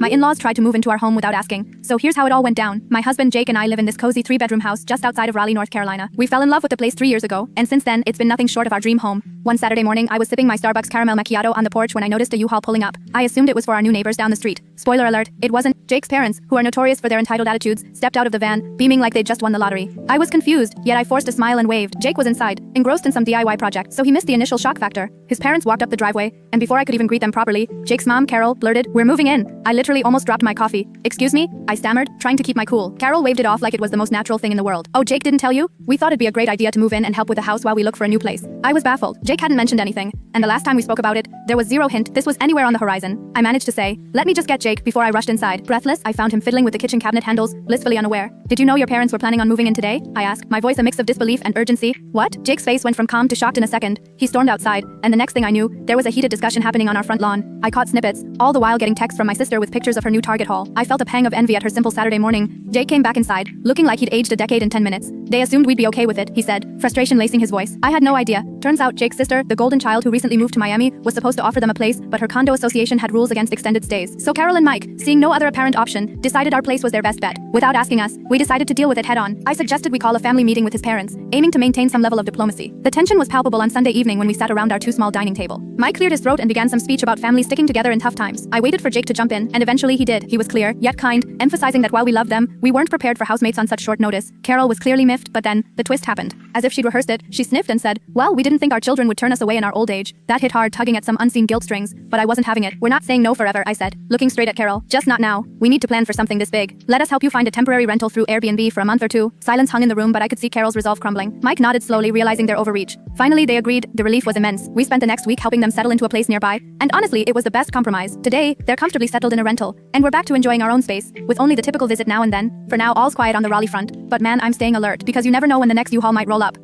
My in-laws tried to move into our home without asking. So here's how it all went down. My husband Jake and I live in this cozy 3-bedroom house just outside of Raleigh, North Carolina. We fell in love with the place 3 years ago, and since then, it's been nothing short of our dream home. One Saturday morning, I was sipping my Starbucks caramel macchiato on the porch when I noticed a U-Haul pulling up. I assumed it was for our new neighbors down the street. Spoiler alert, it wasn't. Jake's parents, who are notorious for their entitled attitudes, stepped out of the van, beaming like they'd just won the lottery. I was confused, yet I forced a smile and waved. Jake was inside, engrossed in some DIY project, so he missed the initial shock factor. His parents walked up the driveway, and before I could even greet them properly, Jake's mom, Carol, blurted, "We're moving in." I literally almost dropped my coffee. "Excuse me?" I stammered, trying to keep my cool. Carol waved it off like it was the most natural thing in the world. "Oh, Jake didn't tell you? We thought it'd be a great idea to move in and help with the house while we look for a new place." I was baffled. Jake hadn't mentioned anything, and the last time we spoke about it, there was zero hint this was anywhere on the horizon. I managed to say, "Let me just get Jake," before I rushed inside. Breathless, I found him fiddling with the kitchen cabinet handles, blissfully unaware. "Did you know your parents were planning on moving in today?" I asked, my voice a mix of disbelief and urgency. "What?" Jake's face went from calm to shocked in a second. He stormed outside, and the next thing I knew, there was a heated discussion happening on our front lawn. I caught snippets, all the while getting texts from my sister with pictures of her new Target haul. I felt a pang of envy at her simple Saturday morning. Jake came back inside, looking like he'd aged a decade in 10 minutes. "They assumed we'd be okay with it," he said, frustration lacing his voice. I had no idea. Turns out Jake's sister, the golden child who recently moved to Miami, was supposed to offer them a place, but her condo association had rules against extended stays. So Carol and Mike, seeing no other apparent option, decided our place was their best bet. Without asking us, we decided to deal with it head on. I suggested we call a family meeting with his parents, aiming to maintain some level of diplomacy. The tension was palpable on Sunday evening when we sat around our too small dining table. Mike cleared his throat and began some speech about families sticking together in tough times. I waited for Jake to jump in, and eventually he did. He was clear, yet kind, emphasizing that while we loved them, we weren't prepared for housemates on such short notice. Carol was clearly miffed, but then, the twist happened. As if she'd rehearsed it, she sniffed and said, "Well, we didn't think our children would turn us away in our old age." That hit hard, tugging at some unseen guilt strings, but I wasn't having it. "We're not saying no forever," I said, looking straight at Carol. "Just not now. We need to plan for something this big. Let us help you find a temporary rental through Airbnb for a month or two." Silence hung in the room, but I could see Carol's resolve crumbling. Mike nodded slowly, realizing their overreach. Finally, they agreed. The relief was immense. We spent the next week helping them settle into a place nearby, and honestly, it was the best compromise. Today, they're comfortably settled in a rental, and we're back to enjoying our own space, with only the typical visit now and then. For now, all's quiet on the Raleigh front, but man, I'm staying alert, because you never know when the next U-Haul might roll up.